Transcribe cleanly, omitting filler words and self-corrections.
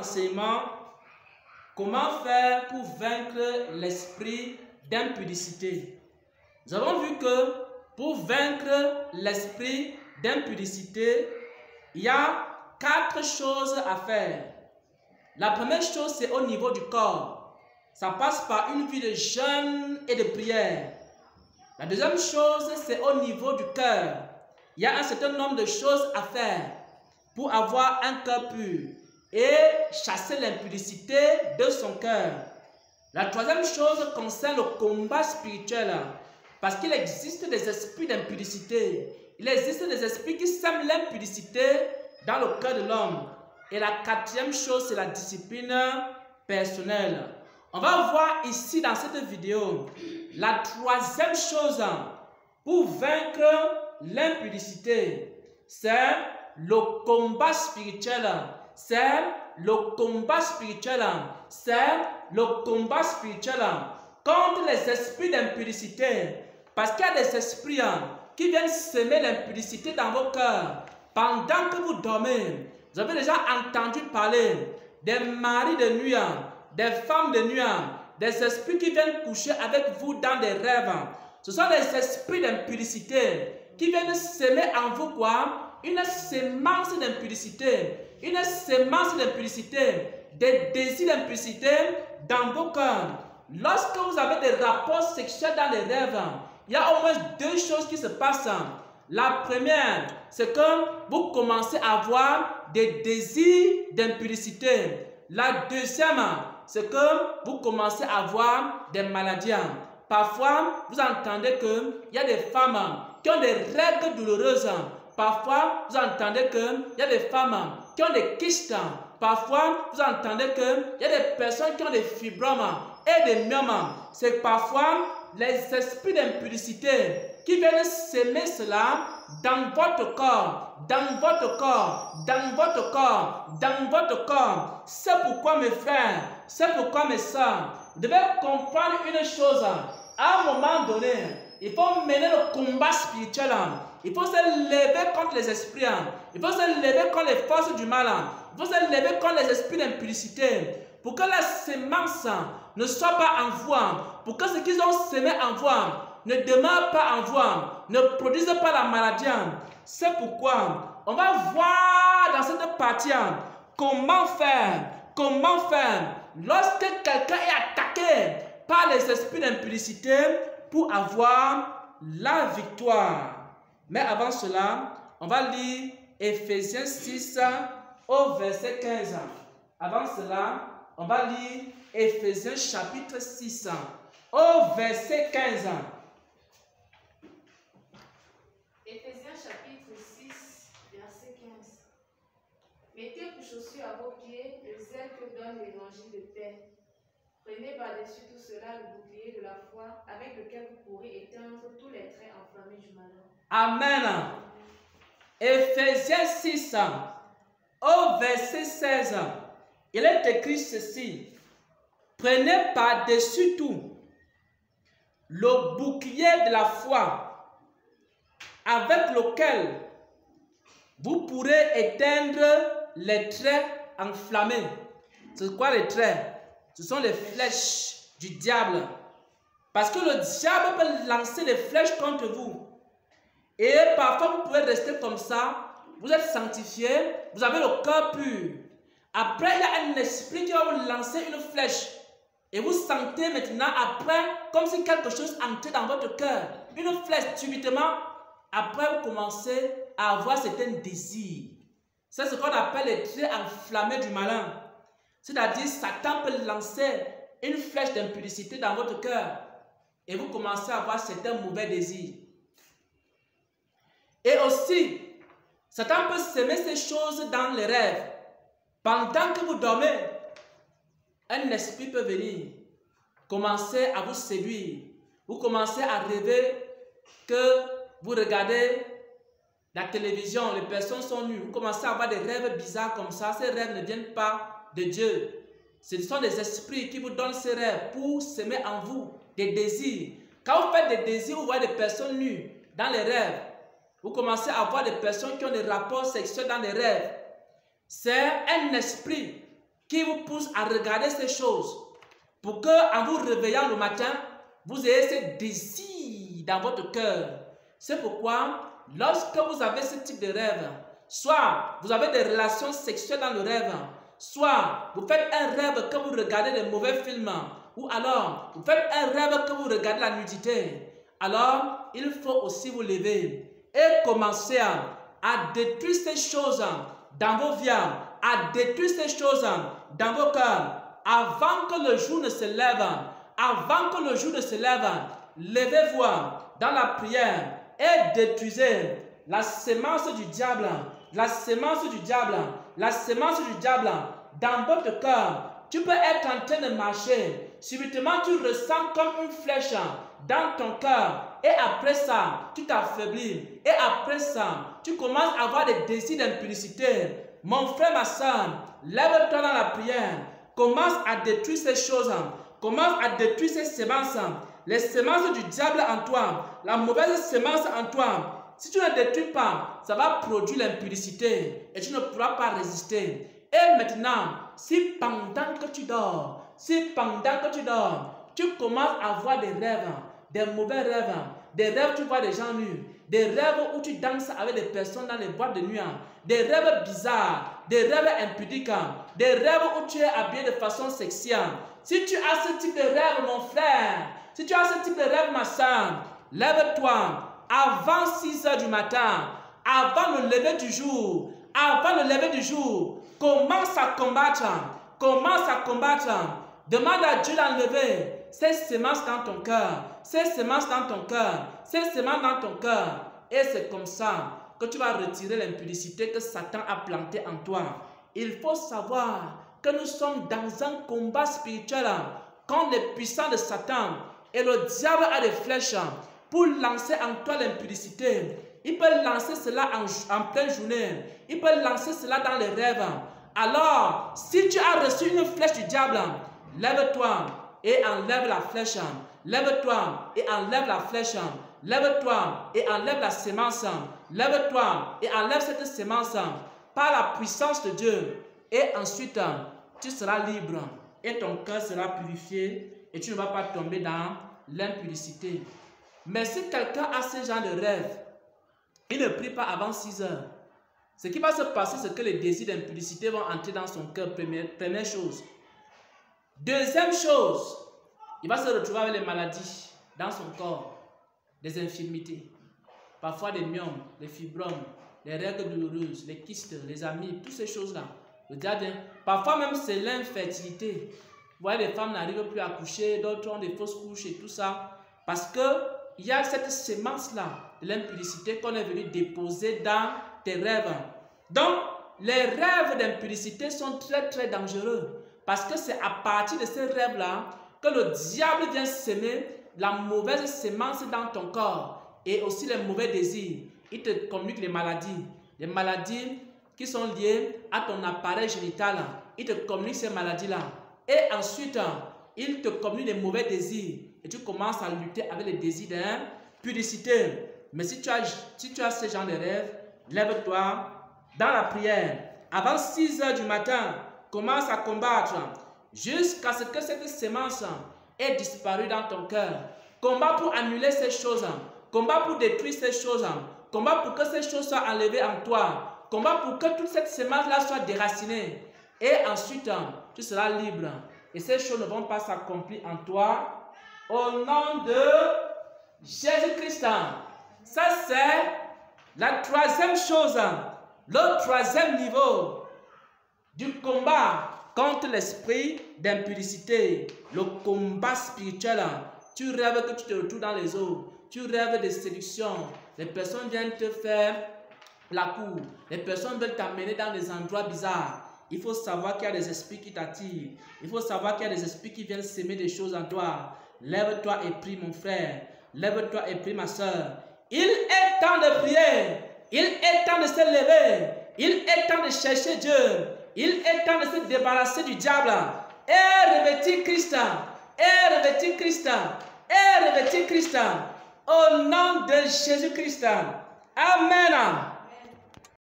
enseignement, comment faire pour vaincre l'esprit d'impudicité. Nous avons vu que pour vaincre l'esprit d'impudicité, il y a 4 choses à faire. La première chose, c'est au niveau du corps. Ça passe par une vie de jeûne et de prière. La deuxième chose, c'est au niveau du cœur. Il y a un certain nombre de choses à faire pour avoir un cœur pur et chasser l'impudicité de son cœur. La troisième chose concerne le combat spirituel, parce qu'il existe des esprits d'impudicité. Il existe des esprits qui sèment l'impudicité dans le cœur de l'homme. Et la quatrième chose, c'est la discipline personnelle. On va voir ici dans cette vidéo la troisième chose pour vaincre l'impudicité. C'est le combat spirituel. C'est le combat spirituel. C'est le combat spirituel contre les esprits d'impudicité. Parce qu'il y a des esprits qui viennent semer l'impudicité dans vos cœurs pendant que vous dormez. Vous avez déjà entendu parler des maris de nuit, des femmes de nuit, des esprits qui viennent coucher avec vous dans des rêves. Ce sont des esprits d'impudicité qui viennent semer en vous quoi? Une sémence d'impudicité. Une sémence d'impudicité, des désirs d'impudicité dans vos cœurs. Lorsque vous avez des rapports sexuels dans les rêves, il y a au moins 2 choses qui se passent. La première, c'est que vous commencez à avoir des désirs d'impudicité. La deuxième, c'est que vous commencez à avoir des maladies. Parfois, vous entendez qu'il y a des femmes qui ont des règles douloureuses. Parfois, vous entendez qu'il y a des femmes qui ont des kystes. Parfois, vous entendez qu'il y a des personnes qui ont des fibromes et des myomes. C'est parfois les esprits d'impudicité qui viennent s'aimer cela dans votre corps, dans votre corps, dans votre corps, dans votre corps. C'est pourquoi mes frères, c'est pourquoi mes soeurs, vous devez comprendre une chose. À un moment donné, il faut mener le combat spirituel. Il faut se lever contre les esprits. Il faut se lever contre les forces du mal. Il faut se lever contre les esprits d'impudicité. Pour que la sémence ne soit pas en vous. Pour que ce qu'ils ont semé en vous ne demeure pas en vous, ne produise pas la maladie. C'est pourquoi on va voir dans cette partie comment faire lorsque quelqu'un est attaqué par les esprits d'impudicité pour avoir la victoire. Mais avant cela, on va lire Ephésiens 6 au verset 15. Avant cela, on va lire Ephésiens chapitre 6 au verset 15. Éphésiens chapitre 6, verset 15. Mettez pour chaussures à vos pieds le zèle que donne l'évangile de paix. Prenez par-dessus tout cela le bouclier de la foi avec lequel vous pourrez éteindre tous les traits enflammés du malheur. Amen. Éphésiens 6 au verset 16. Il est écrit ceci. Prenez par-dessus tout le bouclier de la foi avec lequel vous pourrez éteindre les traits enflammés. C'est quoi les traits? Ce sont les flèches du diable. Parce que le diable peut lancer des flèches contre vous. Et parfois vous pouvez rester comme ça. Vous êtes sanctifié. Vous avez le cœur pur. Après, il y a un esprit qui va vous lancer une flèche. Et vous sentez maintenant après comme si quelque chose entrait dans votre cœur. Une flèche subitement. Après, vous commencez à avoir certains désirs. C'est ce qu'on appelle les traits enflammés du malin. C'est-à-dire, Satan peut lancer une flèche d'impudicité dans votre cœur. Et vous commencez à avoir certains mauvais désirs. Et aussi, Satan peut semer ces choses dans les rêves. Pendant que vous dormez, un esprit peut venir, commencer à vous séduire. Vous commencez à rêver que vous regardez la télévision, les personnes sont nues. Vous commencez à avoir des rêves bizarres comme ça. Ces rêves ne viennent pas de Dieu. Ce sont des esprits qui vous donnent ces rêves pour semer en vous des désirs. Quand vous faites des désirs, vous voyez des personnes nues dans les rêves. Vous commencez à voir des personnes qui ont des rapports sexuels dans les rêves. C'est un esprit qui vous pousse à regarder ces choses pour que, en vous réveillant le matin, vous ayez ce désir dans votre cœur. C'est pourquoi, lorsque vous avez ce type de rêve, soit vous avez des relations sexuelles dans le rêve, soit vous faites un rêve que vous regardez des mauvais films, ou alors vous faites un rêve que vous regardez la nudité, alors il faut aussi vous lever et commencer à détruire ces choses dans vos vies, à détruire ces choses dans vos cœurs, avant que le jour ne se lève. Avant que le jour ne se lève, levez-vous dans la prière et détruisez la sémence du diable, la sémence du diable, la sémence du diable dans votre cœur. Tu peux être en train de marcher, subitement tu ressens comme une flèche dans ton cœur, et après ça, tu t'affaiblis, et après ça, tu commences à avoir des désirs d'impudicité. Mon frère, ma soeur, lève-toi dans la prière, commence à détruire ces choses, commence à détruire ces sémences, les sémences du diable en toi, la mauvaise sémence en toi. Si tu ne détruis pas, ça va produire l'impudicité et tu ne pourras pas résister. Et maintenant, si pendant que tu dors, tu commences à avoir des rêves, des mauvais rêves, des rêves où tu vois des gens nus, des rêves où tu danses avec des personnes dans les boîtes de nuit, des rêves bizarres, des rêves impudiques, des rêves où tu es habillé de façon sexuelle. Si tu as ce type de rêve, mon frère, si tu as ce type de rêve, ma soeur, lève-toi avant 6 heures du matin, avant le lever du jour, commence à combattre, demande à Dieu d'enlever ces semences dans ton cœur, et c'est comme ça que tu vas retirer l'impudicité que Satan a plantée en toi. Il faut savoir que nous sommes dans un combat spirituel contre les puissants de Satan, et le diable a des flèches pour lancer en toi l'impudicité. Il peut lancer cela en pleine journée, il peut lancer cela dans les rêves. Alors, si tu as reçu une flèche du diable, lève-toi et enlève la flèche. Lève-toi et enlève la flèche. Lève-toi et enlève la sémence. Lève-toi et enlève cette sémence par la puissance de Dieu. Et ensuite, tu seras libre et ton cœur sera purifié et tu ne vas pas tomber dans l'impudicité. Mais si quelqu'un a ce genre de rêve, il ne prie pas avant 6 heures. Ce qui va se passer, c'est que les désirs d'impudicité vont entrer dans son cœur, première chose. Deuxième chose, il va se retrouver avec les maladies dans son corps, des infirmités, parfois des myomes, des fibromes, les règles douloureuses, les kystes, les amibes, toutes ces choses-là. Le diable, parfois même c'est l'infertilité. Vous voyez, les femmes n'arrivent plus à coucher, d'autres ont des fausses couches et tout ça, parce qu'il y a cette sémence-là de l'impudicité qu'on est venu déposer dans tes rêves. Donc, les rêves d'impudicité sont très très dangereux, parce que c'est à partir de ces rêves-là que le diable vient semer la mauvaise sémence dans ton corps et aussi les mauvais désirs. Il te communique les maladies qui sont liées à ton appareil génital. Il te communique ces maladies-là. Et ensuite, il te communique les mauvais désirs. Et tu commences à lutter avec les désirs d'impudicité. Mais si tu as ce genre de rêve, lève-toi dans la prière. Avant 6 heures du matin, commence à combattre jusqu'à ce que cette sémence ait disparu dans ton cœur. Combat pour annuler ces choses. Combat pour détruire ces choses. Combat pour que ces choses soient enlevées en toi. Combat pour que toute cette sémence-là soit déracinée. Et ensuite, tu seras libre. Et ces choses ne vont pas s'accomplir en toi. Au nom de Jésus-Christ. Ça, c'est la troisième chose. Le troisième niveau du combat contre l'esprit d'impudicité. Le combat spirituel. Tu rêves que tu te retrouves dans les eaux. Tu rêves de séduction. Les personnes viennent te faire la cour. Les personnes veulent t'amener dans des endroits bizarres. Il faut savoir qu'il y a des esprits qui t'attirent. Il faut savoir qu'il y a des esprits qui viennent s'aimer des choses en toi. Lève-toi et prie, mon frère. Lève-toi et prie, ma soeur. Il est temps de prier. Il est temps de se lever. Il est temps de chercher Dieu. Il est temps de se débarrasser du diable. Et revêtir Christ. Et revêtir Christ. Et revêtir Christ. Au nom de Jésus-Christ. Amen.